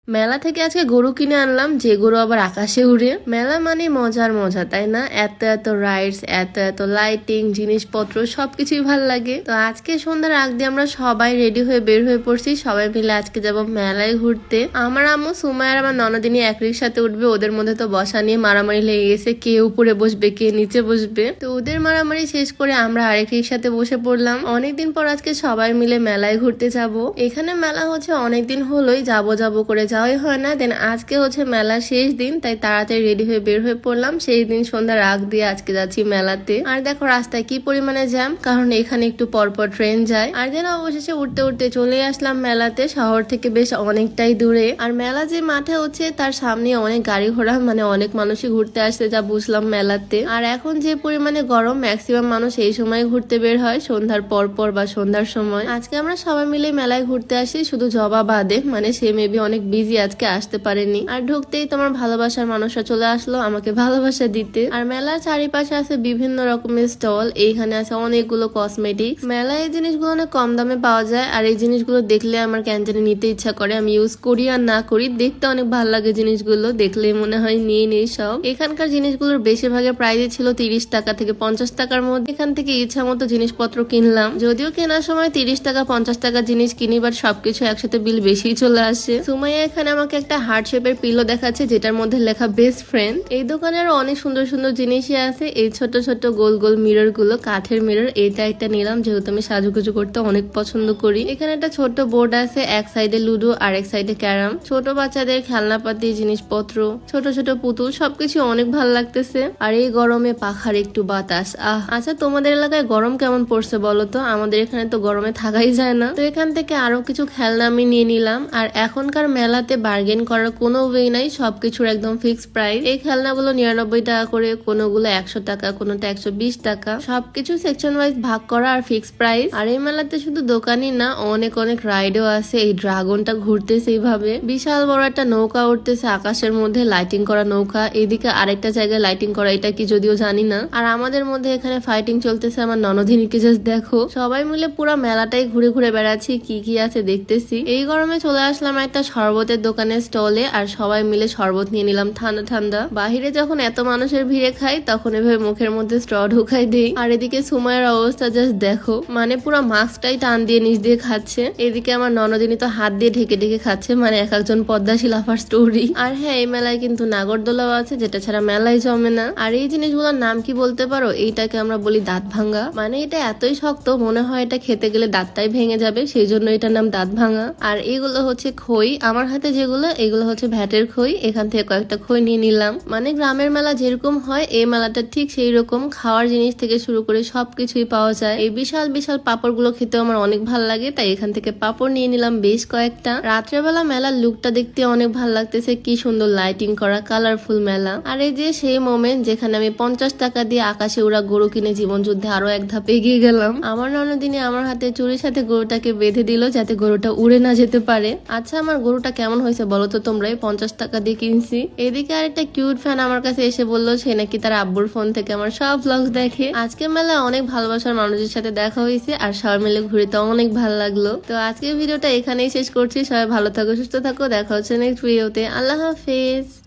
মেলা থেকে আজকে গরু কিনে আনলাম, যে গরু আবার আকাশে উড়ে। মেলা মানে মজার মজা, তাই না? এত এত রাইডস, এত এত লাইটিং, জিনিসপত্র সবকিছুই ভাল লাগে। তো আজকে সন্ধ্যার আগ দিয়ে আমরা সবাই রেডি হয়ে বের হয়ে পড়ছি, সবাই মিলে আজকে যাব মেলায় ঘুরতে। আমার আম্মু, সুমাই আর আমার ননদিনী এক রিক্সাতে উঠবে। ওদের মধ্যে তো বসা নিয়ে মারামারি লেগে গেছে, কে উপরে বসবে কে নিচে বসবে। তো ওদের মারামারি শেষ করে আমরা আরেক রিক্সাতে বসে পড়লাম। অনেকদিন পর আজকে সবাই মিলে মেলায় ঘুরতে যাব। এখানে মেলা হচ্ছে অনেকদিন হলোই যাবো যাবো করে যাওয়াই হয় না। দেন আজকে হচ্ছে মেলার শেষ দিন, তাই তাড়াতাড়ি রেডি হয়ে বের হয়ে পড়লাম। শেষ দিন সন্ধ্যার আগ দিয়ে আজকে যাচ্ছি মেলাতে। আর দেখো রাস্তায় কি পরিমাণে জ্যাম, কারণ এখানে একটু পরপর ট্রেন যায়। আর যেন অবশেষে উঠতে উঠতে চলে আসলাম মেলাতে। শহর থেকে বেশ অনেকটাই দূরে। আর মেলা যে মাঠে হচ্ছে তার সামনে অনেক গাড়ি ঘোড়া, মানে অনেক মানুষই ঘুরতে আসছে যা বুঝলাম মেলাতে। আর এখন যে পরিমাণে গরম, ম্যাক্সিমাম মানুষ এই সময় ঘুরতে বের হয় সন্ধ্যার পর বা সন্ধ্যার সময়। আজকে আমরা সবাই মিলে মেলায় ঘুরতে আসি, শুধু জবা বাদে, মানে সে মেবি অনেক বিজি, আজকে আসতে পারেনি। আর ঢুকতেই তোমার ভালোবাসার মানুষরা চলে আসলো আমাকে ভালোবাসা দিতে। আর মেলার চারিপাশে আছে বিভিন্ন রকমের স্টল। এইখানে আছে অনেকগুলো কসমেটিক্স। মেলায় এই জিনিসগুলো অনেক কম দামে পাওয়া যায়, আর এই জিনিসগুলো দেখলে আমার কেন জানি নিতে ইচ্ছা করে। আমি ইউজ করি আর না করি, দেখতে অনেক ভালো লাগে জিনিসগুলো, দেখলে মনে হয় নিয়ে নেই সব। এখানকার জিনিসগুলোর বেশিরভাগের প্রাইসই ছিল 30 টাকা থেকে 50 টাকার মধ্যে। এখান থেকে ইচ্ছা মতো জিনিসপত্র কিনলাম, যদিও কেনার সময় 30 টাকা 50 টাকা জিনিস কিনি, বাট সবকিছু একসাথে বিল বেশি চলে আসে। সুমাইয়া এখানে আমাকে একটা হার্ট শেপের পিলো দেখাচ্ছে, যেটার মধ্যে লেখা বেস্ট ফ্রেন্ড। এই দোকানে আরো অনেক সুন্দর সুন্দর জিনিসই আছে। এই ছোট ছোট গোল গোল মিরর গুলো, কাঠের মিরর, এটা একটা নিলাম যেহেতু আমি সাজুগুজু করতে অনেক পছন্দ করি। এখানে একটা ছোট বোর্ড আছে, এক সাইডে লুডো আর এক সাইডে ক্যারাম। ছোট বাচ্চাদের খেলনাপাতি, জিনিসপত্র, ছোট ছোট পুতুল, সবকিছু অনেক ভালো লাগতেছে। আর এই গরমে পাখার একটু বাতাস, আচ্ছা তোমাদের এলাকায় গরম কেমন পড়ছে বলো তো? আমাদের এখানে তো গরমে থাকাই যায় না। তো এখান থেকে আরো কিছু খেলনা আমি নিয়ে নিলাম। আর এখনকার মেলাতে বার্গেন করার কোনো ওয়ে নাই, সবকিছুর একদম ফিক্সড প্রাইস। এই খেলনাগুলো 99 টাকা করে, কোনোগুলো 100 টাকা, কোনোটা 120 টাকা। সবকিছু সেকশন ওয়াইজ ভাগ করা আর ফিক্সড প্রাইস। আর এই মেলাতে শুধু দোকানই না, অনেক অনেক রাইডও আছে। এই ড্রাগনটা ঘুরতেছে এইভাবে, বিশাল বড় একটা নৌকা উঠতেছে আকাশের মধ্যে, লাইটিং করা নৌকা। এদিকে আরেকটা জায়গায় লাইটিং করা, এটা কি যদিও জানি না। আর আমাদের মধ্যে এখানে ফাইটিং চলতেছে। আমার ননদিনীকে জাস্ট দেখো, সবাই মিলে পুরো মেলাটাই ঘুরে ঘুরে বেড়াচ্ছি, কি কি আছে দেখতেছি। এই গরমে চলে আসলাম একটা শরবতের দোকানের স্টলে, আর সবাই মিলে শরবত নিয়ে নিলাম ঠান্ডা ঠান্ডা। বাহিরে যখন এত মানুষের ভিড়ে খাই, তখন এভাবে মুখের মধ্যে স্ট্র ঢুকাই দেই। আর এদিকে সুমাইয়ের অবস্থা জাস্ট দেখো, মানে পুরো মাস্কটাই টান দিয়ে নিচ দিয়ে খাচ্ছে। এদিকে আমার ননদিনী তো হাত দিয়ে ঢেকে ঢেকে খাচ্ছে, মানে এক একজন পদ্মাশীল আফার স্টোরি। আর হ্যাঁ, এই মেলায় কিন্তু নাগরদোলাও আছে, যেটা ছাড়া মেলায় জমে না। আর এই জিনিসগুলোর নাম কি বলতে পারো? এইটাকে আমরা বলি দাঁত ভাঙা। মানে এটা এতই শক্ত, মনে হয় এটা খেতে গেলে দাঁতটাই ভেঙে যাবে, সেই জন্য এটার নাম দাঁত ভাঙা। আর এগুলো হচ্ছে খই। আমার হাতে যেগুলো, এগুলো হচ্ছে ভ্যাটের খই। এখান থেকে কয়েকটা খই নিয়ে নিলাম। মানে গ্রামের মেলা যেরকম হয়, এই মেলাটা ঠিক সেই রকম। খাওয়ার জিনিস থেকে শুরু করে সবকিছুই পাওয়া যায়। এই বিশাল বিশাল পাপড় গুলো খেতেও আমার অনেক ভালো লাগে, তাই এখান থেকে পাপড় নিয়ে নিলাম বেশ কয়েকটা। রাত্রেবেলা মেলার লুকটা দেখতে অনেক ভালো লাগতেছে, কি সুন্দর লাইটিং করা, কালারফুল মেলা। আর এই যে সেই মোমেন্ট যেখানে আমি 50 টাকা দিয়ে আকাশে উড়া গরু কিনে জীবন যুদ্ধে আরো এক ধাপ এগিয়ে গেলাম। আমার ননদিনী আমার হাতে চুরির সাথে গরুটাকে বেঁধে দিল, যাতে গরুটা উড়ে না যেতে পারে। আচ্ছা, আমার গরুটা কেমন হয়েছে বলো তো তোমরা? 50 টাকা দিয়ে কিনছি। এদিকে আরেকটা কিউট ফ্যান আমার কাছে এসে বললো সে নাকি তার আব্বুর ফোন থেকে আমার সব ব্লগস দেখে। আজকে মেলায় অনেক ভালোবাসার মানুষের সাথে দেখা হয়েছে, আর সবাই মিলে ঘুরতে অনেক ভালো লাগলো। তো আজকের ভিডিওটা এখানেই শেষ করছি। সবাই ভালো থাকো, সুস্থ থাকো, দেখা হচ্ছে নেক্সট ভিডিওতে। আল্লাহ হাফেজ।